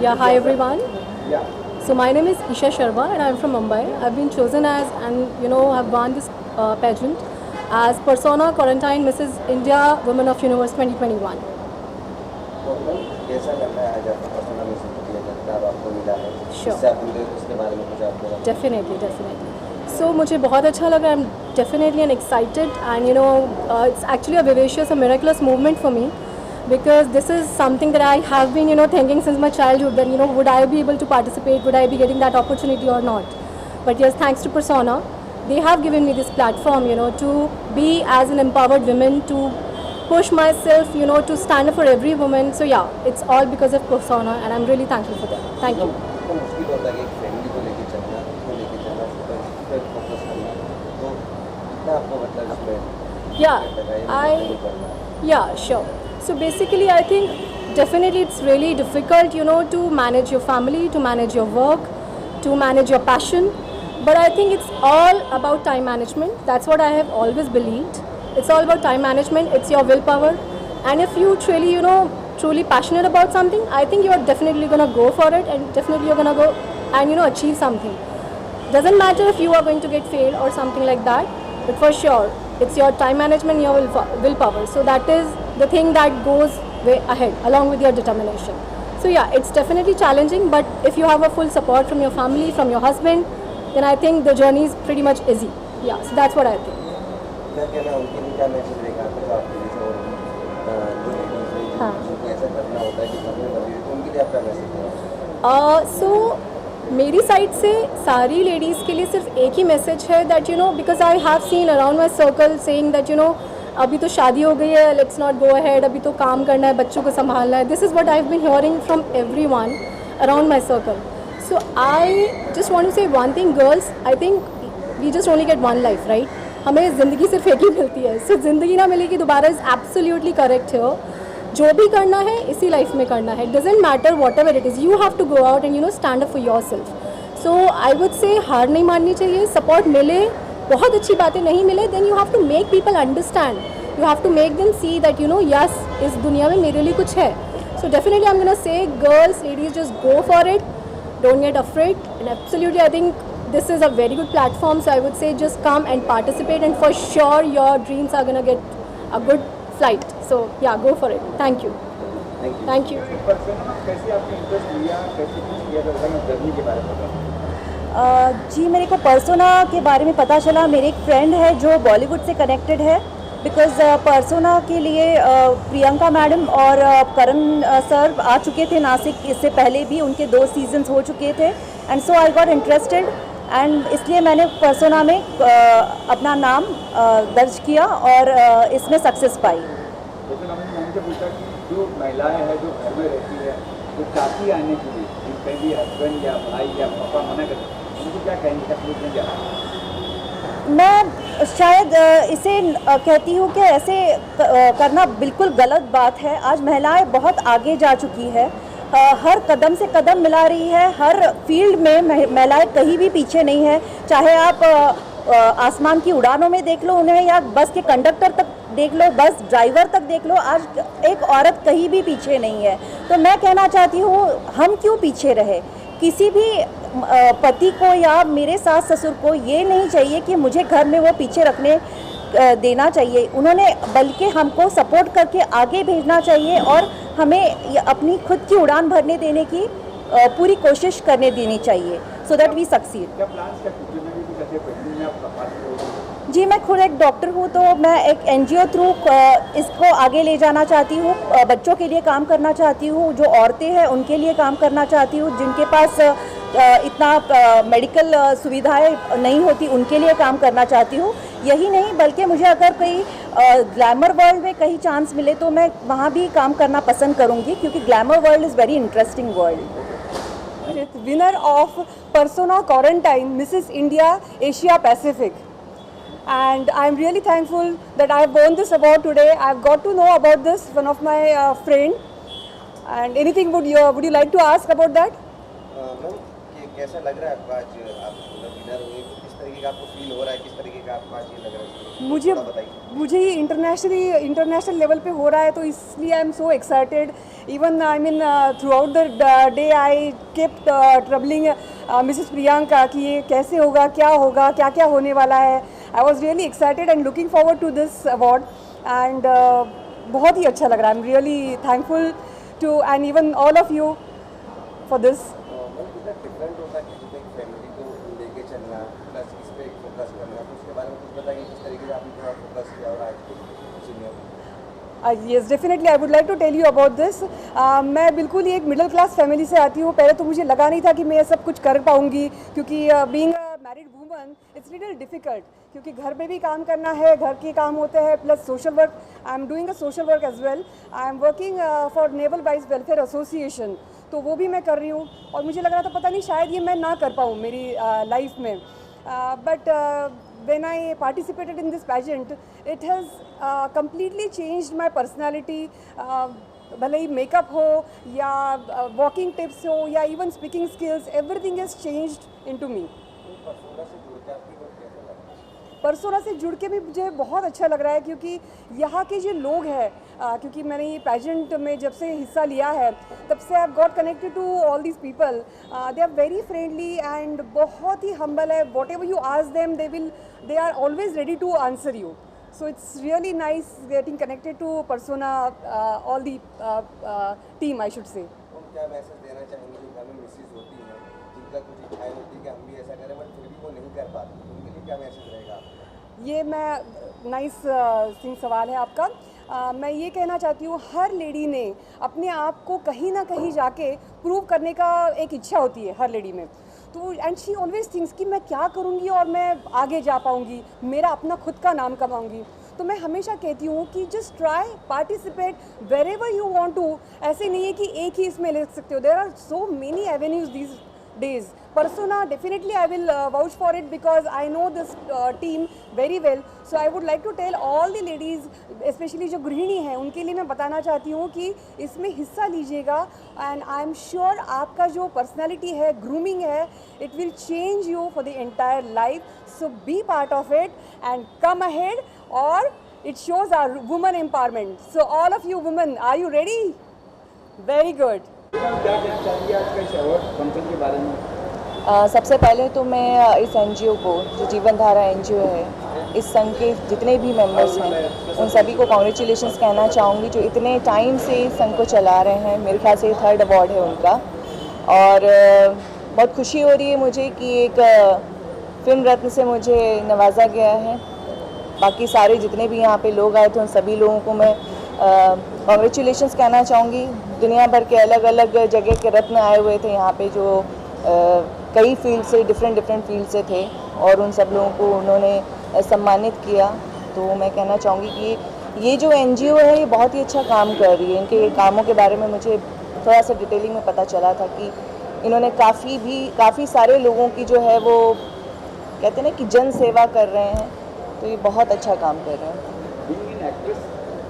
Yeah, hi everyone. So my name is Isha Sharma and I'm from Mumbai. I've been chosen as and have won this pageant as Persona Quarantine Mrs. India Women of Universe 2021. तो ma'am कैसा लग रहा है आज आपको personal में दिया जाता है आपको मिला है Sure. इससे आप जुड़े उसके बारे में कुछ आपको बताओ। Definitely. So मुझे बहुत अच्छा लगा. I'm definitely and excited and it's actually a vivacious, a miraculous movement for me because this is something that I have been thinking since my childhood that would I be able to participate, would I be getting that opportunity or not. But yes, thanks to Persona, they have given me this platform to be as an empowered woman, to push myself to stand up for every woman. So yeah, it's all because of Persona and I'm really thankful for them. Thank you. तो मुश्किल होता है कि एक family को लेके चलना उसको लेके चलना उस पर फोकस करना तो कितना आपको मतलब इसमें Yeah, sure. So basically I think definitely it's really difficult to manage your family, to manage your work, to manage your passion, but I think it's all about time management. That's what I have always believed. It's all about time management. It's your willpower, and if you truly truly passionate about something, I think you are definitely gonna go for it, and definitely you're gonna go and achieve something. Doesn't matter if you are going to get failed or something like that, but for sure it's your time management, your willpower. So that is the thing that goes way ahead along with your determination. So yeah, it's definitely challenging, but if you have a full support from your family, from your husband, then I think the journey is pretty much easy. Yeah, so that's what I think. क्या कहना उनके लिए क्या message रहेगा आपको आपके लिए और जो लेडीज है जिनको ऐसा करना होता है कि घर में बंदी तो उनके लिए आपका मैसेज है सो मेरी साइड से सारी लेडीज़ के लिए सिर्फ एक ही मैसेज है that because I have seen around my circle saying that अभी तो शादी हो गई है, लेट्स नॉट गो अहेड, अभी तो काम करना है, बच्चों को संभालना है. This is what I have been hearing from everyone around my circle. So I just want to say one thing, girls, I think we just only get one life, right. हमें ज़िंदगी सिर्फ एक ही मिलती है. सो ज़िंदगी ना मिलेगी दोबारा इज़ एब्सोल्युटली करेक्ट है. जो भी करना है इसी लाइफ में करना है. Doesn't matter whatever it is, you have to go out and stand up for yourself. So I would say हार नहीं माननी चाहिए. सपोर्ट मिले बहुत अच्छी बातें, नहीं मिले then you have to make people understand. You have to make them see that yes, इस दुनिया में मेरे लिए कुछ है. So definitely I am gonna say girls, ladies, just go for it. Don't get afraid, and absolutely I think this is a very good platform, so I would say just come and participate, and for sure your dreams are gonna get a good flight. So yeah, go for it. Thank you. Thank you. कैसे आपने interest लिया, कैसे कुछ किया था journey के बारे में बताओ. जी, मेरे को पर्सोना के बारे में पता चला. मेरे एक फ्रेंड है जो बॉलीवुड से कनेक्टेड है. बिकॉज पर्सोना के लिए प्रियंका मैडम और करण सर आ चुके थे नासिक. इससे पहले भी उनके 2 सीजन्स हो चुके थे. And so I got interested and इसलिए मैंने पर्सोना में अपना नाम दर्ज किया और इसमें सक्सेस पाई. लेकिन हमने उनसे पूछा कि जो महिलाएं हैं जो घर में रहती है, जो चाहती आने के लिए, कहीं हस्बैंड या भाई या पापा मना करते, उनको क्या कहेंगे, क्या पूछने जा रहा है. मैं शायद इसे कहती हूँ कि ऐसे करना बिल्कुल गलत बात है. आज महिलाएं बहुत आगे जा चुकी है. हर कदम से कदम मिला रही है. हर फील्ड में महिलाएं कहीं भी पीछे नहीं है. चाहे आप आसमान की उड़ानों में देख लो उन्हें, या बस के कंडक्टर तक देख लो, बस ड्राइवर तक देख लो. आज एक औरत कहीं भी पीछे नहीं है. तो मैं कहना चाहती हूँ, हम क्यों पीछे रहे. किसी भी पति को या मेरे सास ससुर को ये नहीं चाहिए कि मुझे घर में वो पीछे रखने देना चाहिए. उन्होंने बल्कि हमको सपोर्ट करके आगे भेजना चाहिए और हमें अपनी खुद की उड़ान भरने देने की पूरी कोशिश करने देनी चाहिए, सो दैट वी सक्सीड. क्या प्लान्स क्या फ्यूचर में भी कुछ ऐसे में आप पार्ट करोगे? जी, मैं खुद एक डॉक्टर हूँ, तो मैं एक NGO थ्रू इसको आगे ले जाना चाहती हूँ. बच्चों के लिए काम करना चाहती हूँ, जो औरतें हैं उनके लिए काम करना चाहती हूँ, जिनके पास इतना मेडिकल सुविधाएं नहीं होती, उनके लिए काम करना चाहती हूँ. यही नहीं बल्कि मुझे अगर कहीं ग्लैमर वर्ल्ड में कहीं चांस मिले तो मैं वहाँ भी काम करना पसंद करूँगी, क्योंकि glamour world is very interesting world. Winner of Persona Quarantine Mrs. India Asia Pacific, and I'm really thankful that I've won this award today. I've got to know about this one of my friend, and anything would you like to ask about that? Ma'am कैसा लग रहा है आपको आज आप winner हुए, किस तरीके का आपको फील हो रहा है, किस तरीके का आपको आज ये लग रहा है? मुझे थोड़ा बताइए। मुझे ये इंटरनेशनल लेवल पे हो रहा है, तो इसलिए I am so excited. Even I mean throughout the day I kept troubling missus Priyanka कि ये कैसे होगा, क्या क्या होने वाला है. I was really excited and looking forward to this award. And बहुत ही अच्छा लग रहा है. I am really thankful to and even all of you for this. मतलब कितना डिफरेंट होता है कि एक फैमिली को लेके चलना प्लस इस पे फोकस करना, तो उसके बारे में कुछ बताइए किस तरीके से आपने थोड़ा फोकस किया और आज चीज़ें yes definitely I would like to tell you about this. मैं बिल्कुल ही एक मिडिल क्लास फैमिली से आती हूँ. पहले तो मुझे लगा नहीं था कि मैं ये सब कुछ कर पाऊँगी, क्योंकि being a married woman it's little difficult, क्योंकि घर में भी काम करना है, घर के काम होते हैं, plus social work. I am doing a social work as well. I am working for naval wives welfare association, तो वो भी मैं कर रही हूँ. और मुझे लग रहा था पता नहीं शायद ये मैं ना कर पाऊँ मेरी लाइफ में. But when I participated in this pageant, it has completely changed my personality. भले ही मेकअप हो या वॉकिंग टिप्स हो या even speaking skills, everything has changed into me. Persona से जुड़ के भी मुझे बहुत अच्छा लग रहा है, क्योंकि यहाँ के जो लोग हैं, क्योंकि मैंने ये पेजेंट में जब से हिस्सा लिया है तब से I have got connected to all these people. They are very friendly and बहुत ही हम्बल है. Whatever you ask them they are always ready to answer you. So it's really nice getting connected to Persona, all the team I should say. हम क्या message देना चाहेंगे जो घर में मिसेज होती हैं, जिनका कुछ इच्छाएं होती है कि हम भी ऐसा करें बट फिर भी वो नहीं कर पाते, उनके लिए क्या मैसेज रहेगा आपका? ये मैं नाइस सिंह सवाल है आपका. मैं ये कहना चाहती हूँ, हर लेडी ने अपने आप को कहीं ना कहीं जाके प्रूव करने का एक इच्छा होती है हर लेडी में. तो एंड शी ऑलवेज थिंक्स कि मैं क्या करूँगी और मैं आगे जा पाऊँगी, मेरा अपना खुद का नाम कमाऊँगी. तो मैं हमेशा कहती हूँ कि just try, participate wherever you want to. ऐसे नहीं है कि एक ही इसमें ले सकते हो. There are so many avenues these days. Persona, definitely I will vouch for it because I know this team very well. So I would like to tell all the ladies, especially जो गृहिणी हैं, उनके लिए मैं बताना चाहती हूँ कि इसमें हिस्सा लीजिएगा. एंड आई एम श्योर आपका जो पर्सनैलिटी है, ग्रूमिंग है, it will change you for the entire life. So be part of it and come ahead, और it shows our women empowerment. So all of you women, are you ready? Very good. क्या कहना चाहिए आज के इस award function के बारे में? सबसे पहले तो मैं इस एनजीओ को, जो जीवन धारा एनजीओ है, इस संघ के जितने भी मेंबर्स हैं उन सभी को कॉन्ग्रेचुलेशंस कहना चाहूँगी, जो इतने टाइम से इस संघ को चला रहे हैं. मेरे ख्याल से 3rd अवार्ड है उनका. और बहुत खुशी हो रही है मुझे कि एक फिल्म रत्न से मुझे नवाजा गया है. बाकी सारे जितने भी यहाँ पे लोग आए थे उन सभी लोगों को मैं कॉन्ग्रेचुलेशंस कहना चाहूँगी. दुनिया भर के अलग अलग जगह के रत्न आए हुए थे यहाँ पे, जो कई फील्ड से, डिफरेंट फील्ड से थे, और उन सब लोगों को उन्होंने सम्मानित किया. तो मैं कहना चाहूँगी कि ये जो एनजीओ है ये बहुत ही अच्छा काम कर रही है. इनके कामों के बारे में मुझे थोड़ा सा डिटेलिंग में पता चला था कि इन्होंने काफ़ी सारे लोगों की जो है वो कहते हैं ना कि जन सेवा कर रहे हैं. तो ये बहुत अच्छा काम कर रहे हैं. बीइंग एन एक्ट्रेस,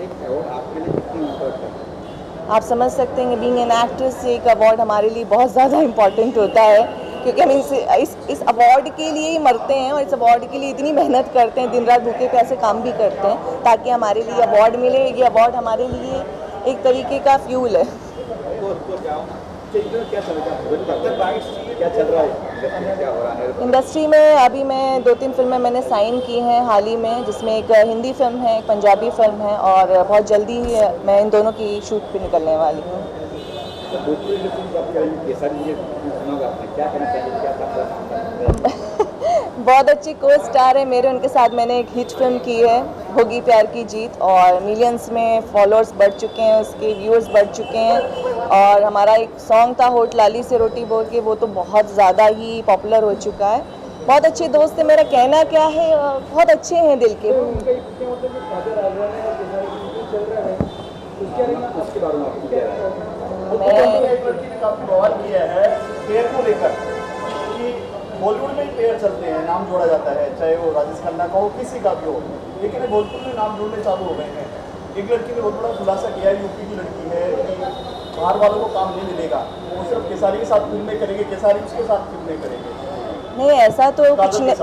एक अवार्ड आपके लिए कितनी इम्पोर्टेंट है? आप समझ सकते हैं कि बीइंग एन एक्ट्रेस एक अवार्ड हमारे लिए बहुत ज़्यादा इम्पॉर्टेंट होता है, क्योंकि हम इस अवार्ड के लिए ही मरते हैं और इस अवार्ड के लिए इतनी मेहनत करते हैं, दिन रात भूखे प्यासे काम भी करते हैं ताकि हमारे लिए अवार्ड मिले. ये अवार्ड हमारे लिए एक तरीके का फ्यूल है. क्या चल रहा है, क्या हो रहा है इंडस्ट्री में? अभी मैं 2-3 फिल्में मैंने साइन की हैं हाल ही में, जिसमें एक हिंदी फिल्म है, एक पंजाबी फिल्म है, और बहुत जल्दी ही मैं इन दोनों की शूट पे निकलने वाली हूँ. बहुत अच्छे को स्टार है मेरे, उनके साथ मैंने एक हिट फिल्म की है, होगी प्यार की जीत, और मिलियंस में फॉलोअर्स बढ़ चुके हैं, उसके व्यूअर्स बढ़ चुके हैं. और हमारा एक सॉन्ग था होठ लाली से रोटी बोल के, वो तो बहुत ज़्यादा ही पॉपुलर हो चुका है. बहुत अच्छे दोस्त हैं. मेरा कहना क्या है, बहुत अच्छे हैं दिल के. काफी बवाल किया है पेड़ को लेकर कि बॉलीवुड में ही पेड़ चलते हैं, नाम जोड़ा जाता है, चाहे वो राजेश खन्ना का हो, किसी का भी हो, लेकिन भोजपुर में नाम जोड़ने चालू हो गए हैं. एक लड़की ने बहुत बड़ा खुलासा किया है, यूपी की लड़की है, कि बाहर वालों को काम नहीं मिलेगा, वो सिर्फ केसारी के साथ फिल्में करेंगे, केसारी उसके साथ फिल्में करेंगे. नहीं, ऐसा तो कुछ नहीं.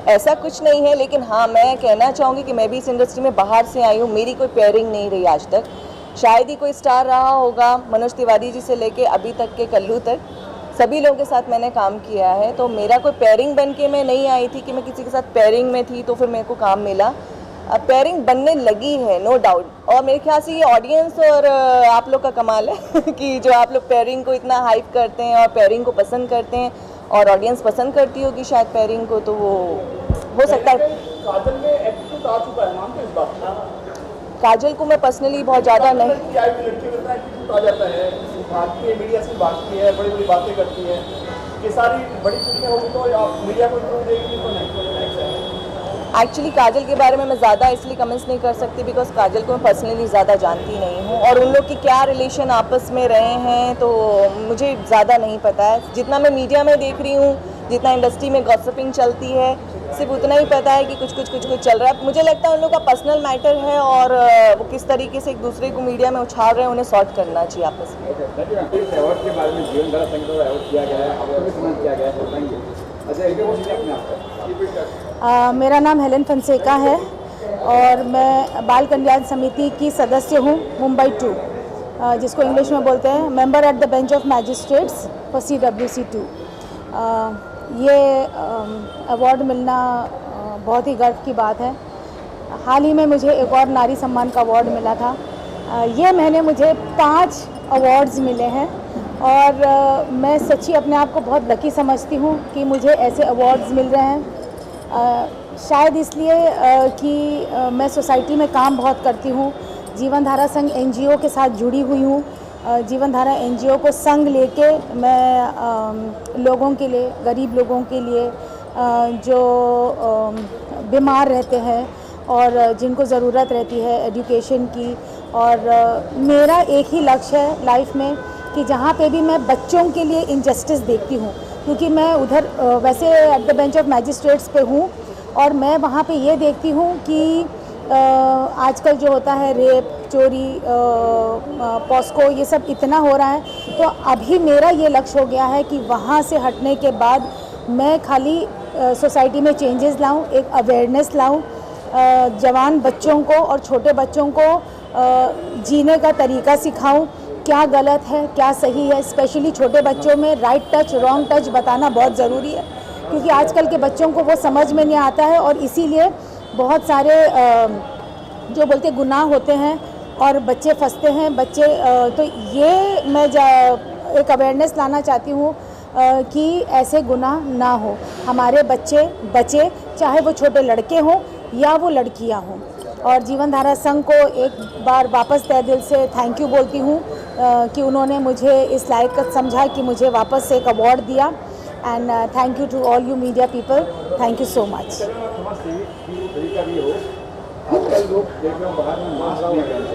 ऐसा कुछ नहीं है, लेकिन हाँ मैं कहना चाहूँगी कि मैं भी इस इंडस्ट्री में बाहर से आई हूँ, मेरी कोई पेयरिंग नहीं रही आज तक। शायद ही कोई स्टार रहा होगा, मनोज तिवारी जी से लेके अभी तक के कल्लू तक सभी लोगों के साथ मैंने काम किया है। तो मेरा कोई पेयरिंग बन के मैं नहीं आई थी कि मैं किसी के साथ पेयरिंग में थी तो फिर मेरे को काम मिला। अब पेयरिंग बनने लगी है, नो डाउट। और मेरे ख्याल से ये ऑडियंस और आप लोग का कमाल है कि जो आप लोग पेयरिंग को इतना हाइप करते हैं और पेयरिंग को पसंद करते हैं, और ऑडियंस पसंद करती होगी शायद पेयरिंग को, तो वो हो सकता है। काजल में एटीट्यूड आ चुका है, मानते हैं इस बात को? काजल को मैं पर्सनली बहुत ज़्यादा नहीं, लड़की में इतना एटीट्यूड आ जाता है, भागती है, मीडिया से भागती है, बड़ी बड़ी बातें करती है, ये सारी बड़ी चीज़ें होगी तो आप मीडिया को इंटरव्यू देगी तो नहीं। एक्चुअली काजल के बारे में मैं ज़्यादा इसलिए कमेंट्स नहीं कर सकती बिकॉज काजल को मैं पर्सनली ज़्यादा जानती नहीं हूँ, और उन लोग की क्या रिलेशन आपस में रहे हैं तो मुझे ज़्यादा नहीं पता है। जितना मैं मीडिया में देख रही हूँ, जितना इंडस्ट्री में गॉसिपिंग चलती है, सिर्फ उतना ही पता है कि कुछ चल रहा है। मुझे लगता है उन लोग का पर्सनल मैटर है और वो किस तरीके से एक दूसरे को मीडिया में उछाल रहे हैं, उन्हें सॉर्ट करना चाहिए आपस में। अवार्ड के बारे में जीवन धारा संगीत अवार्ड किया गया है, आपको भी सम्मान किया गया है, बताएंगे। अच्छा, एक और अपने आप मेरा नाम हेलेन फंसेका है और मैं बाल कल्याण समिति की सदस्य हूँ, मुंबई 2, जिसको इंग्लिश में बोलते हैं member at the bench of magistrates for CWC2। ये अवार्ड मिलना बहुत ही गर्व की बात है। हाल ही में मुझे एक और नारी सम्मान का अवार्ड मिला था। ये महीने मुझे 5 अवार्ड्स मिले हैं और मैं सच्ची अपने आप को बहुत लकी समझती हूँ कि मुझे ऐसे अवार्ड्स मिल रहे हैं। शायद इसलिए कि मैं सोसाइटी में काम बहुत करती हूँ, जीवन धारा संघ NGO के साथ जुड़ी हुई हूँ। जीवन धारा NGO को संग लेके मैं लोगों के लिए, गरीब लोगों के लिए जो बीमार रहते हैं और जिनको ज़रूरत रहती है एजुकेशन की, और मेरा एक ही लक्ष्य है लाइफ में कि जहाँ पे भी मैं बच्चों के लिए इनजस्टिस देखती हूँ, क्योंकि मैं उधर वैसे at the bench of magistrates पे हूँ और मैं वहाँ पे ये देखती हूँ कि आजकल जो होता है रेप, चोरी, पॉस्को, ये सब इतना हो रहा है। तो अभी मेरा ये लक्ष्य हो गया है कि वहाँ से हटने के बाद मैं खाली सोसाइटी में चेंजेस लाऊं, एक अवेयरनेस लाऊं, जवान बच्चों को और छोटे बच्चों को जीने का तरीका सिखाऊं, क्या गलत है क्या सही है। स्पेशली छोटे बच्चों में राइट टच रॉन्ग टच बताना बहुत ज़रूरी है, क्योंकि आजकल के बच्चों को वो समझ में नहीं आता है और इसीलिए बहुत सारे जो बोलते गुनाह होते हैं और बच्चे फंसते हैं। तो ये मैं एक अवेयरनेस लाना चाहती हूँ कि ऐसे गुनाह ना हो, हमारे बच्चे बचे, चाहे वो छोटे लड़के हों या वो लड़कियाँ हों। और जीवन धारा संघ को एक बार वापस तहे दिल से थैंक यू बोलती हूँ कि उन्होंने मुझे इस लायक समझा कि मुझे वापस से एक अवार्ड दिया। And thank you to all you media people, thank you so much. आजकल लोग देख रहे हैं बाहर में मास्क नहीं पहनते।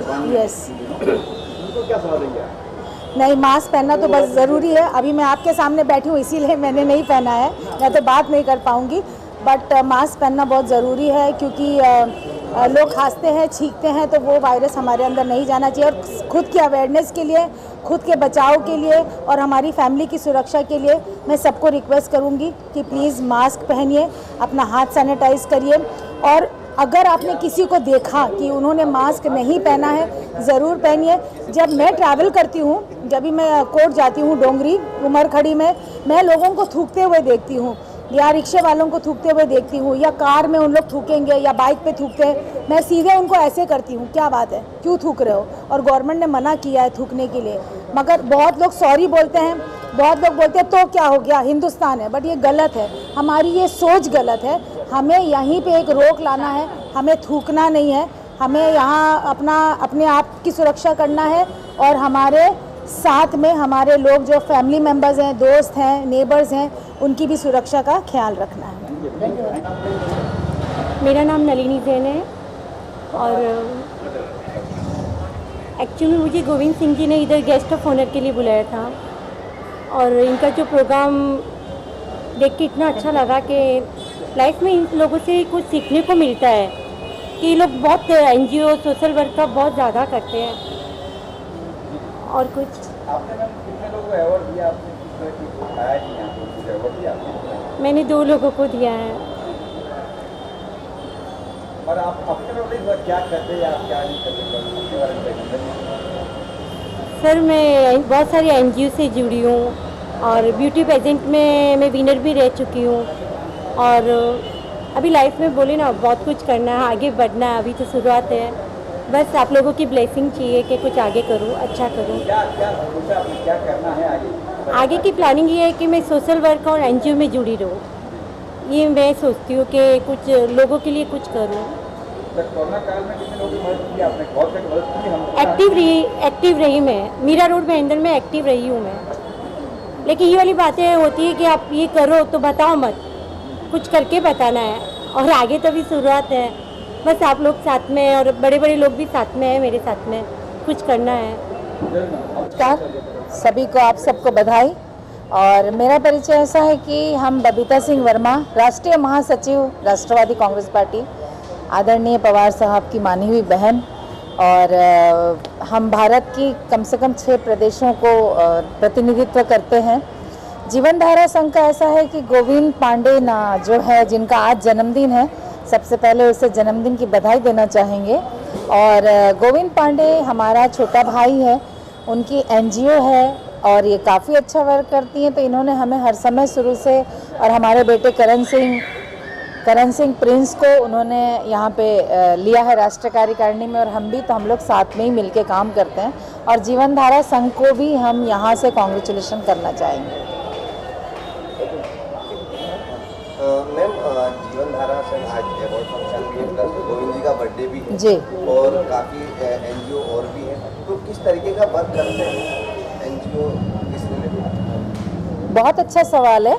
हाँ, यस। उनको क्या सलाह देंगे आप? नहीं, मास्क पहनना तो बस ज़रूरी है। अभी मैं आपके सामने बैठी हूँ इसीलिए मैंने नहीं पहना है, मैं तो बात नहीं कर पाऊँगी, बट मास्क पहनना बहुत ज़रूरी है क्योंकि लोग खांसते हैं, छींकते हैं, तो वो वायरस हमारे अंदर नहीं जाना चाहिए। और खुद की अवेयरनेस के लिए, खुद के बचाव के लिए और हमारी फैमिली की सुरक्षा के लिए मैं सबको रिक्वेस्ट करूँगी कि प्लीज़ मास्क पहनिए, अपना हाथ सैनिटाइज करिए। और अगर आपने किसी को देखा कि उन्होंने मास्क नहीं पहना है, ज़रूर पहनिए। जब मैं ट्रैवल करती हूँ, जब भी मैं कोर्ट जाती हूँ डोंगरी उमरखड़ी में, मैं लोगों को थूकते हुए देखती हूँ या रिक्शे वालों को थूकते हुए देखती हूँ, या कार में उन लोग थूकेंगे या बाइक पे थूकते हैं, मैं सीधे उनको ऐसे करती हूँ, क्या बात है, क्यों थूक रहे हो? और गवर्नमेंट ने मना किया है थूकने के लिए, मगर बहुत लोग सॉरी बोलते हैं, बहुत लोग बोलते हैं तो क्या हो गया, हिंदुस्तान है। बट ये गलत है, हमारी ये सोच गलत है। हमें यहीं पे एक रोक लाना है, हमें थूकना नहीं है, हमें यहाँ अपने आप की सुरक्षा करना है और हमारे साथ में हमारे लोग जो फैमिली मेम्बर्स हैं, दोस्त हैं, नेबर्स हैं, उनकी भी सुरक्षा का ख्याल रखना है। मेरा नाम नलिनी जैन है और एक्चुअली मुझे गोविंद सिंह जी ने इधर गेस्ट ऑफ ऑनर के लिए बुलाया था और इनका जो प्रोग्राम देख के इतना अच्छा लगा कि लाइफ में इन लोगों से कुछ सीखने को मिलता है कि ये लोग बहुत NGO सोशल वर्क का बहुत ज़्यादा करते हैं और कुछ आपने मैम कितने लोगों को अवार्ड दिया, आपने किस तरह की आया कि यहाँ पर कुछ अवार्ड दिया आपने? मैंने 2 लोगों को दिया है। और आप अपने बारे क्या करते हैं या आप क्या नहीं करते, अपने बारे में बताइए। सर मैं बहुत सारी NGO से जुड़ी हूँ और ब्यूटी पेजेंट में मैं विनर भी रह चुकी हूँ। और अभी लाइफ में बोले ना बहुत कुछ करना है, आगे बढ़ना है, अभी तो शुरुआत है। बस आप लोगों की ब्लेसिंग चाहिए कि कुछ आगे करूँ, अच्छा करूँ। क्या क्या सोचा आपने, क्या करना है आगे? आगे की प्लानिंग ये है कि मैं सोशल वर्क और NGO में जुड़ी रहूँ। ये मैं सोचती हूँ कि कुछ लोगों के लिए कुछ करूँ। तो कोरोना काल में कितने लोगों की मदद की आपने? बहुत सारी मदद की हम। एक्टिव रही मैं, मीरा रोड में अंदर में एक्टिव रही हूँ मैं। लेकिन ये वाली बातें होती है कि आप ये करो तो बताओ मत, कुछ करके बताना है। और आगे तो भी शुरुआत है, बस आप लोग साथ में और बड़े बड़े लोग भी साथ में हैं, मेरे साथ में कुछ करना है। नमस्कार सभी को, आप सबको बधाई। और मेरा परिचय ऐसा है कि हम बबीता सिंह वर्मा, राष्ट्रीय महासचिव राष्ट्रवादी कांग्रेस पार्टी, आदरणीय पवार साहब की मानी हुई बहन, और हम भारत की कम से कम 6 प्रदेशों को प्रतिनिधित्व करते हैं। जीवन धारा संघ का ऐसा है कि गोविंद पांडे ना जो है, जिनका आज जन्मदिन है, सबसे पहले उसे जन्मदिन की बधाई देना चाहेंगे। और गोविंद पांडे हमारा छोटा भाई है, उनकी NGO है और ये काफ़ी अच्छा वर्क करती हैं। तो इन्होंने हमें हर समय शुरू से, और हमारे बेटे करण सिंह प्रिंस को उन्होंने यहाँ पे लिया है राष्ट्रीय कार्यकारिणी में, और हम भी, तो हम लोग साथ में ही मिलके काम करते हैं। और जीवन धारा संघ को भी हम यहाँ से कॉन्ग्रेचुलेशन करना चाहेंगे। मैम जीवन धारा संघ आज अवार्ड फंक्शन भी है, प्लस गोविंद जी का बर्थडे भी है जी, और काफ़ी NGO और भी है, तो किस तरीके का वर्क करते हैं NGO किस रिलेटेड? बहुत अच्छा सवाल है।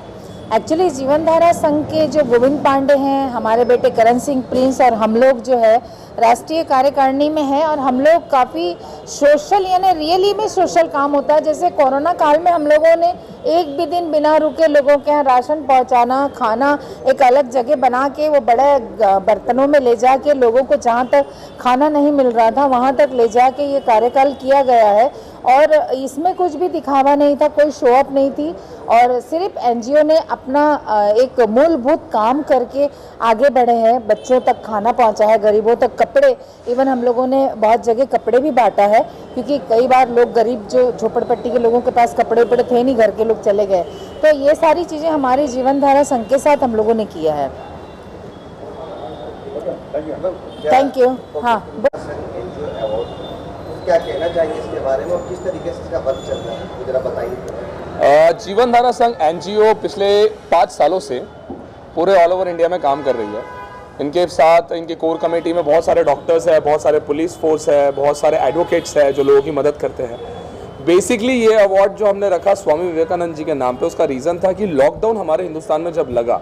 एक्चुअली जीवन धारा संघ के जो गोविंद पांडे हैं, हमारे बेटे करण सिंह प्रिंस और हम लोग जो है राष्ट्रीय कार्यकारिणी में है। और हम लोग काफ़ी सोशल, यानी रियली में सोशल काम होता है। जैसे कोरोना काल में हम लोगों ने एक भी दिन बिना रुके लोगों के यहाँ राशन पहुँचाना, खाना एक अलग जगह बना के वो बड़े बर्तनों में ले जा के लोगों को, जहाँ तक खाना नहीं मिल रहा था वहाँ तक ले जा के ये कार्यकाल किया गया है। और इसमें कुछ भी दिखावा नहीं था, कोई शो अप नहीं थी, और सिर्फ NGO ने अपना एक मूलभूत काम करके आगे बढ़े हैं। बच्चों तक खाना पहुंचाया, गरीबों तक कपड़े, इवन हम लोगों ने बहुत जगह कपड़े भी बांटा है, क्योंकि कई बार लोग गरीब जो झोपड़पट्टी के लोगों के पास कपड़े उपड़े थे नहीं, घर के लोग चले गए। तो ये सारी चीज़ें हमारी जीवन धारा संघ के साथ हम लोगों ने किया है। Thank you. हाँ, क्या कहना चाहिए इसके बारे में और किस तरीके से इसका वर्क चल रहा है, तो जरा बताइए। जीवन धारा संघ NGO पिछले 5 सालों से पूरे ऑल ओवर इंडिया में काम कर रही है। इनके साथ इनके कोर कमेटी में बहुत सारे डॉक्टर्स हैं, बहुत सारे पुलिस फोर्स है, बहुत सारे एडवोकेट्स हैं जो लोगों की मदद करते हैं। बेसिकली ये अवार्ड जो हमने रखा स्वामी विवेकानंद जी के नाम पे, उसका रीज़न था कि लॉकडाउन हमारे हिंदुस्तान में जब लगा,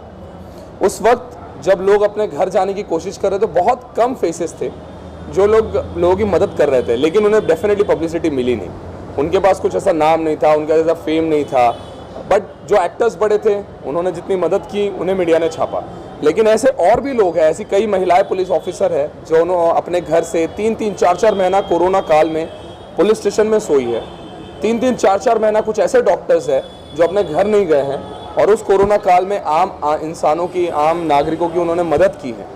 उस वक्त जब लोग अपने घर जाने की कोशिश कर रहे थे, बहुत कम फेसेस थे जो लोगों की मदद कर रहे थे, लेकिन उन्हें डेफिनेटली पब्लिसिटी मिली नहीं। उनके पास कुछ ऐसा नाम नहीं था, उनका ऐसा फेम नहीं था, बट जो एक्टर्स बड़े थे उन्होंने जितनी मदद की उन्हें मीडिया ने छापा। लेकिन ऐसे और भी लोग हैं, ऐसी कई महिलाएं पुलिस ऑफिसर है जो अपने घर से 3-3, 4-4 महीना कोरोना काल में पुलिस स्टेशन में सोई है। 3-3, 4-4 महीना कुछ ऐसे डॉक्टर्स हैं जो अपने घर नहीं गए हैं और उस कोरोना काल में आम इंसानों की, आम नागरिकों की उन्होंने मदद की है।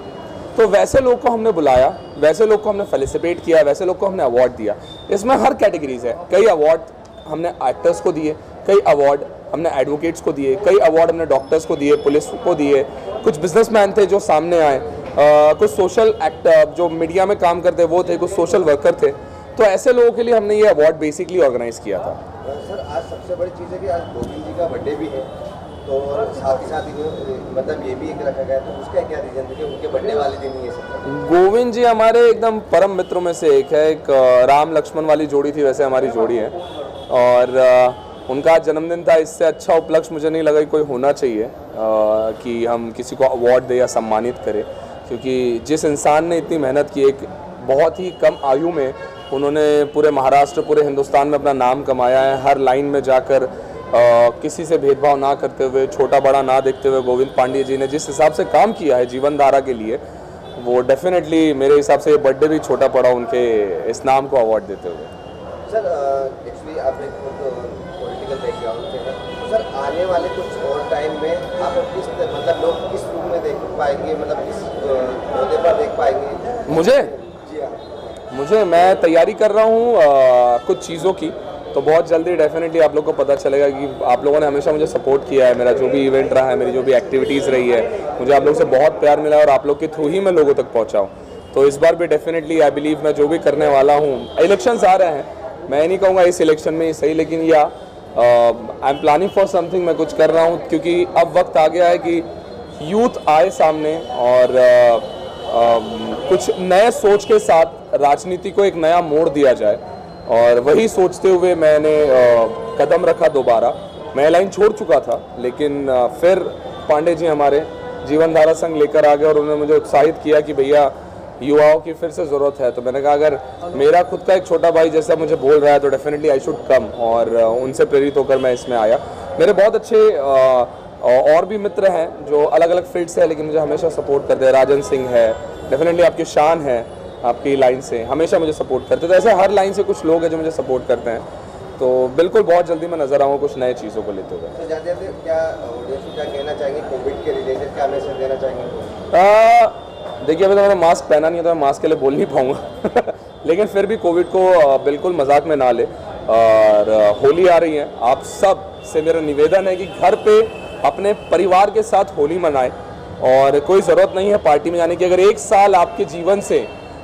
तो वैसे लोग को हमने बुलाया, वैसे लोग को हमने फेलिसिटेट किया, वैसे लोग को हमने अवार्ड दिया। इसमें हर कैटेगरीज है, कई अवार्ड हमने एक्टर्स को दिए, कई अवार्ड हमने एडवोकेट्स को दिए, कई अवार्ड हमने डॉक्टर्स को दिए, पुलिस को दिए, कुछ बिजनेसमैन थे जो सामने आए, कुछ सोशल एक्टर जो मीडिया में काम करते वो थे, कुछ सोशल वर्कर थे। तो ऐसे लोगों के लिए हमने ये अवार्ड बेसिकली ऑर्गेनाइज किया था। सर आज सबसे बड़ी चीज़ है कि आज गोविंद जी का बर्थडे भी है, तो साथ ही साथ मतलब ये भी एक रखा गया, तो उसका क्या रीज़न था कि उनके बर्थडे वाले दिन ही ये सब? गोविंद जी हमारे एकदम परम मित्रों में से एक है। एक राम लक्ष्मण वाली जोड़ी थी, वैसे हमारी जोड़ी है, और उनका जन्मदिन था। इससे अच्छा उपलक्ष्य मुझे नहीं लगा कि कोई होना चाहिए कि हम किसी को अवार्ड दें या सम्मानित करें, क्योंकि जिस इंसान ने इतनी मेहनत की, एक बहुत ही कम आयु में उन्होंने पूरे महाराष्ट्र, पूरे हिंदुस्तान में अपना नाम कमाया है। हर लाइन में जाकर किसी से भेदभाव ना करते हुए, छोटा बड़ा ना देखते हुए, गोविंद पांडे जी ने जिस हिसाब से काम किया है जीवन धारा के लिए, वो डेफिनेटली मेरे हिसाब से ये बर्थडे भी छोटा पड़ा उनके इस नाम को अवार्ड देते हुए। सर एक्चुअली आप एक पॉलिटिकल बैकग्राउंड से हैं, तो सर आने वाले कुछ और टाइम में आप किस मतलब लोग किस रूप में देख पाएंगे, मतलब किस पौधे पर देख पाएंगे? मुझे मैं तैयारी कर रहा हूँ कुछ चीज़ों की, तो बहुत जल्दी डेफिनेटली आप लोग को पता चलेगा कि आप लोगों ने हमेशा मुझे सपोर्ट किया है, मेरा जो भी इवेंट रहा है, मेरी जो भी एक्टिविटीज़ रही है, मुझे आप लोग से बहुत प्यार मिला है और आप लोग के थ्रू ही मैं लोगों तक पहुँचा हूँ। तो इस बार भी डेफिनेटली आई बिलीव मैं जो भी करने वाला हूँ, इलेक्शंस आ रहे हैं, मैं नहीं कहूँगा इस इलेक्शन में ही सही, लेकिन या I am planning for something, मैं कुछ कर रहा हूँ क्योंकि अब वक्त आ गया है कि यूथ आए सामने और कुछ नए सोच के साथ राजनीति को एक नया मोड़ दिया जाए, और वही सोचते हुए मैंने कदम रखा दोबारा। मैं लाइन छोड़ चुका था, लेकिन फिर पांडे जी हमारे जीवन धारा संघ लेकर आ गए और उन्होंने मुझे उत्साहित किया कि भैया युवाओं की फिर से ज़रूरत है। तो मैंने कहा अगर मेरा खुद का एक छोटा भाई जैसा मुझे बोल रहा है तो डेफिनेटली आई शुड कम, और उनसे प्रेरित होकर मैं इसमें आया। मेरे बहुत अच्छे और भी मित्र हैं जो अलग अलग फील्ड से है, लेकिन मुझे हमेशा सपोर्ट करते हैं। राजन सिंह है, डेफिनेटली आपकी शान है, आपकी लाइन से हमेशा मुझे सपोर्ट करते हैं। तो ऐसे हर लाइन से कुछ लोग हैं जो मुझे सपोर्ट करते हैं। तो बिल्कुल बहुत जल्दी मैं नजर आऊँगा कुछ नए चीज़ों को लेते हुए। तो जाते क्या ऑडियंस को क्या कहना चाहेंगे, कोविड के रिलेटेड क्या मैसेज देना चाहेंगे? देखिए अभी तो मैंने मास्क पहना नहीं है तो मैं मास्क के लिए बोल नहीं पाऊँगा लेकिन फिर भी कोविड को बिल्कुल मजाक में ना ले। और होली आ रही है, आप सब से मेरा निवेदन है कि घर पे अपने परिवार के साथ होली मनाएं, और कोई ज़रूरत नहीं है पार्टी में जाने की। अगर एक साल आपके जीवन से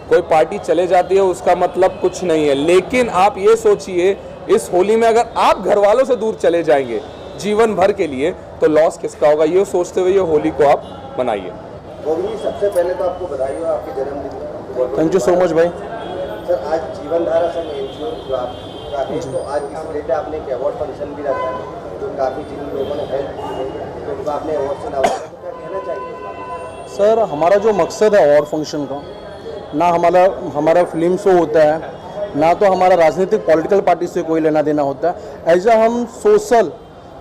कोई पार्टी चले जाती है उसका मतलब कुछ नहीं है, लेकिन आप ये सोचिए इस होली में अगर आप घर वालों से दूर चले जाएंगे जीवन भर के लिए तो लॉस किसका होगा, ये सोचते हुए ये होली को आप मनाइए। गोविंद जी, सबसे पहले तो आपको बधाई हो आपके जन्मदिन। थैंक यू सो मच भाई। सर आज जीवन धारा संघ एनजीओ जो आपका है, तो आज इस रिलेटेड आपने एक अवार्ड फंक्शन भी रखा है जो काफ़ी जिन लोगों ने हेल्प की है, तो उनको आपने अवार्ड से नवाजा, तो क्या कहना चाहिए? सर हमारा जो मकसद है अवार्ड फंक्शन का, ना हमारा फिल्म शो होता है, ना तो हमारा राजनीतिक पॉलिटिकल पार्टी से कोई लेना देना होता है। एज हम सोशल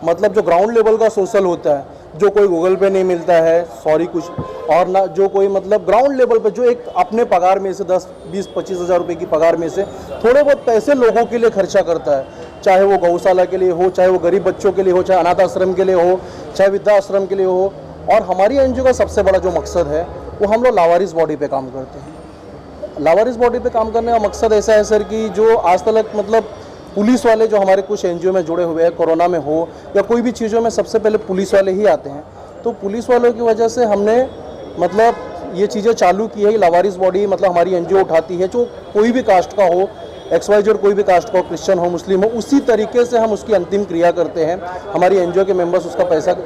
मतलब जो ग्राउंड लेवल का सोशल होता है, जो कोई गूगल पे नहीं मिलता है सॉरी कुछ, और ना जो कोई मतलब ग्राउंड लेवल पे जो एक अपने पगार में से 10, 20, 25 हज़ार रुपये की पगार में से थोड़े बहुत पैसे लोगों के लिए खर्चा करता है, चाहे वो गौशाला के लिए हो, चाहे वो गरीब बच्चों के लिए हो, चाहे अनाथ आश्रम के लिए हो, चाहे वृद्धा आश्रम के लिए हो। और हमारी एनजीओ का सबसे बड़ा जो मकसद है वो हम लोग लावारिस बॉडी पे काम करते हैं। लावारिस बॉडी पे काम करने का मकसद ऐसा है सर कि जो आज तक मतलब पुलिस वाले जो हमारे कुछ एनजीओ में जुड़े हुए हैं, कोरोना में हो या कोई भी चीज़ों में सबसे पहले पुलिस वाले ही आते हैं। तो पुलिस वालों की वजह से हमने मतलब ये चीज़ें चालू की है कि लावारिस बॉडी मतलब हमारी एनजीओ उठाती है, जो कोई भी कास्ट का हो, XYZ कोई भी कास्ट का हो, क्रिश्चियन हो, मुस्लिम हो, उसी तरीके से हम उसकी अंतिम क्रिया करते हैं। हमारी एनजीओ के मेंबर्स उसका पैसा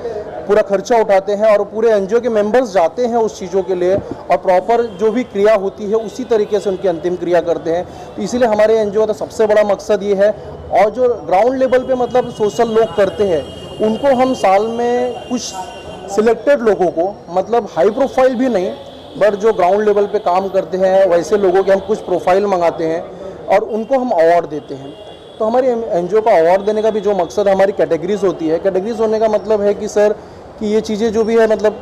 पूरा खर्चा उठाते हैं और पूरे एनजीओ के मेंबर्स जाते हैं उस चीज़ों के लिए और प्रॉपर जो भी क्रिया होती है उसी तरीके से उनकी अंतिम क्रिया करते हैं। तो इसीलिए हमारे एनजीओ का सबसे बड़ा मकसद ये है। और जो ग्राउंड लेवल पे मतलब सोशल लोग करते हैं उनको हम साल में कुछ सिलेक्टेड लोगों को, मतलब हाई प्रोफाइल भी नहीं बट जो ग्राउंड लेवल पे काम करते हैं वैसे लोगों के हम कुछ प्रोफाइल मंगाते हैं और उनको हम अवार्ड देते हैं। तो हमारी एनजीओ का अवार्ड देने का भी जो मकसद है, हमारी कैटेगरीज होती है। कैटेगरीज होने का मतलब है कि सर कि ये चीज़ें जो भी है मतलब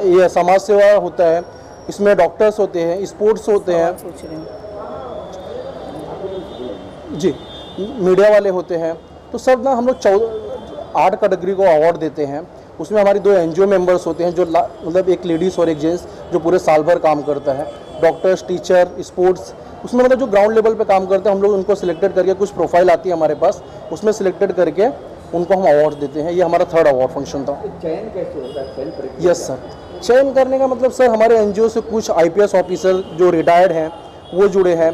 ये समाज सेवा होता है, इसमें डॉक्टर्स होते हैं, स्पोर्ट्स होते हैं, जी मीडिया वाले होते हैं। तो सब ना हम लोग 8 कैटेगरी को अवार्ड देते हैं। उसमें हमारी 2 एनजीओ मेंबर्स होते हैं जो मतलब एक लेडीज़ और एक जेंट्स जो पूरे साल भर काम करता है। डॉक्टर्स, टीचर, स्पोर्ट्स, उसमें मतलब जो ग्राउंड लेवल पे काम करते हैं हम लोग उनको सिलेक्टेड करके कुछ प्रोफाइल आती है हमारे पास, उसमें सिलेक्टेड करके उनको हम अवार्ड देते हैं। ये हमारा 3rd अवार्ड फंक्शन था। चयन कैसे होता है? चयन प्रक्रिया? यस सर, चयन करने का मतलब सर हमारे एनजीओ से कुछ IPS ऑफिसर जो रिटायर्ड हैं वो जुड़े हैं,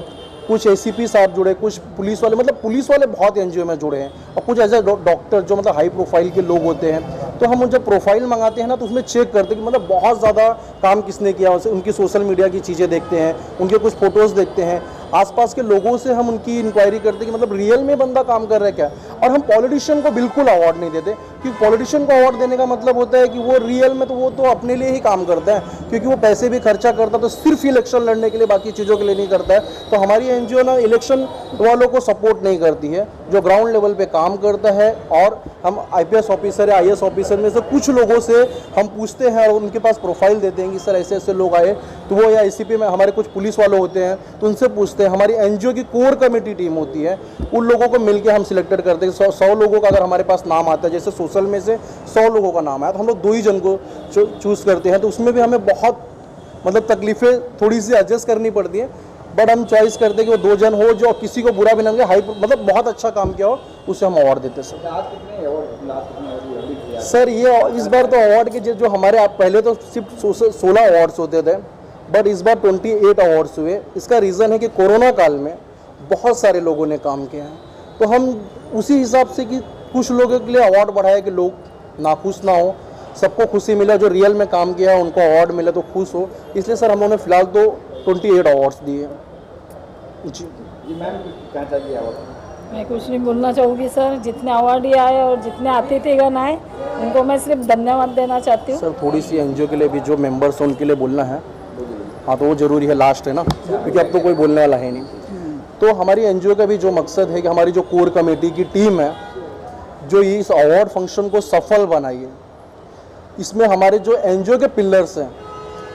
कुछ ACP साहब जुड़े, कुछ पुलिस वाले, मतलब पुलिस वाले बहुत एनजीओ में जुड़े हैं, और कुछ एज ए डॉक्टर जो मतलब हाई प्रोफाइल के लोग होते हैं। तो हम जब प्रोफाइल मंगाते हैं ना तो उसमें चेक करते हैं कि मतलब बहुत ज़्यादा काम किसने किया, उनकी सोशल मीडिया की चीज़ें देखते हैं, उनके कुछ फ़ोटोज़ देखते हैं, आसपास के लोगों से हम उनकी इंक्वायरी करते हैं कि मतलब रियल में बंदा काम कर रहा है क्या। और हम पॉलिटिशियन को बिल्कुल अवार्ड नहीं देते क्योंकि पॉलिटिशियन को अवार्ड देने का मतलब होता है कि वो रियल में तो वो तो अपने लिए ही काम करता है, क्योंकि वो पैसे भी खर्चा करता है, तो सिर्फ इलेक्शन लड़ने के लिए, बाकी चीज़ों के लिए नहीं करता है। तो हमारी एनजीओ ना इलेक्शन वालों को सपोर्ट नहीं करती है, जो ग्राउंड लेवल पे काम करता है। और हम आईपीएस ऑफिसर या आईएएस ऑफिसर में से कुछ लोगों से हम पूछते हैं और उनके पास प्रोफाइल देते हैं कि सर ऐसे ऐसे लोग आए, तो वो या आईसीपी में हमारे कुछ पुलिस वाले होते हैं तो उनसे पूछते हैं। हमारी एनजीओ की कोर कमेटी टीम होती है, उन लोगों को मिलकर हम सिलेक्टेड करते हैं। 100 लोगों का अगर हमारे पास नाम आता है, जैसे सोशल में से 100 लोगों का नाम आया तो हम लोग 2 ही जन को चूज़ करते हैं, तो उसमें भी हमें बहुत मतलब तकलीफ़ें थोड़ी सी एडजस्ट करनी पड़ती है। बट हम चॉइस करते हैं कि वो 2 जन हो जो किसी को बुरा भी ना लगे, हाई मतलब बहुत अच्छा काम किया हो, उसे हम अवार्ड देते हैं सर। आज कितने अवार्ड सर ये इस बार तो अवार्ड के जो हमारे आप पहले तो सिर्फ 16 अवार्ड्स होते थे, बट इस बार 28 अवार्ड्स हुए। इसका रीज़न है कि कोरोना काल में बहुत सारे लोगों ने काम किया है, तो हम उसी हिसाब से कि कुछ लोगों के लिए अवार्ड बढ़ाया कि लोग नाखुश ना हो, सबको खुशी मिला, जो रियल में काम किया है उनको अवार्ड मिला तो खुश हो। इसलिए सर हम लोगों ने फिलहाल तो 28 अवार्ड्स दिए। जी मैम कहना चाहिए अवार्ड? मैं कुछ नहीं बोलना चाहूँगी सर, जितने अवार्ड ये आए और जितने अतिथिगण आए उनको मैं सिर्फ धन्यवाद देना चाहती हूँ। सर थोड़ी सी एनजीओ के लिए भी जो मेंबर्स हैं उनके लिए बोलना है। हाँ तो वो ज़रूरी है, लास्ट है ना, क्योंकि अब तो कोई बोलने वाला है नहीं। तो हमारी एनजीओ का भी जो मकसद है कि हमारी जो कोर कमेटी की टीम है जो इस अवार्ड फंक्शन को सफल बनाई है, इसमें हमारे जो एनजीओ के पिलर्स हैं,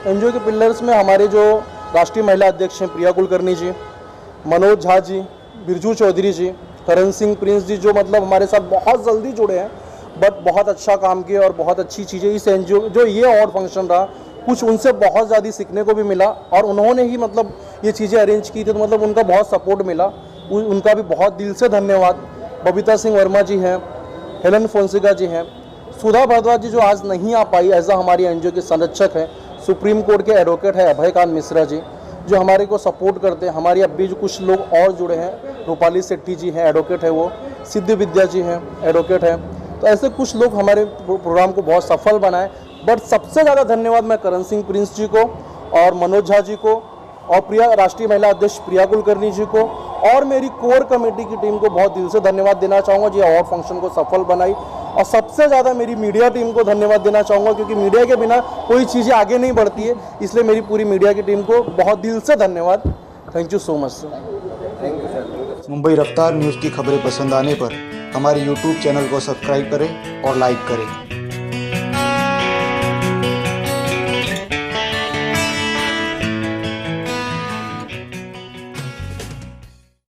एनजीओ के पिलर्स में हमारे जो राष्ट्रीय महिला अध्यक्ष हैं प्रिया कुलकर्णी जी, मनोज झा जी, बिरजू चौधरी जी, करण सिंह प्रिंस जी, जो मतलब हमारे साथ बहुत जल्दी जुड़े हैं बट बहुत अच्छा काम किया और बहुत अच्छी चीज़ें इस एनजीओ जो ये अवार्ड फंक्शन रहा, कुछ उनसे बहुत ज़्यादा सीखने को भी मिला और उन्होंने ही मतलब ये चीज़ें अरेंज की थी, तो मतलब उनका बहुत सपोर्ट मिला, उनका भी बहुत दिल से धन्यवाद। बबीता सिंह वर्मा जी हैं, हेलन फोंसेका जी हैं, सुधा भारद्वाज जी जो आज नहीं आ पाई एज हमारी एनजीओ के संरक्षक हैं, सुप्रीम कोर्ट के एडवोकेट है अभयकांत मिश्रा जी जो हमारे को सपोर्ट करते हैं। हमारी अब भी जो कुछ लोग और जुड़े हैं, रूपाली सेट्टी जी हैं एडवोकेट है, वो सिद्धि विद्या जी हैं एडवोकेट हैं, तो ऐसे कुछ लोग हमारे प्रोग्राम को बहुत सफल बनाए। बट सबसे ज़्यादा धन्यवाद मैं करण सिंह प्रिंस जी को और मनोज झा जी को और राष्ट्रीय महिला अध्यक्ष प्रिया कुलकर्णी जी को और मेरी कोर कमेटी की टीम को बहुत दिल से धन्यवाद देना चाहूँगा जी, अवार्ड फंक्शन को सफल बनाई। और सबसे ज़्यादा मेरी मीडिया टीम को धन्यवाद देना चाहूँगा, क्योंकि मीडिया के बिना कोई चीज़ें आगे नहीं बढ़ती है, इसलिए मेरी पूरी मीडिया की टीम को बहुत दिल से धन्यवाद। Thank you so much sir. Mumbai रफ्तार न्यूज़ की खबरें पसंद आने पर हमारे YouTube चैनल को सब्सक्राइब करें और लाइक करें।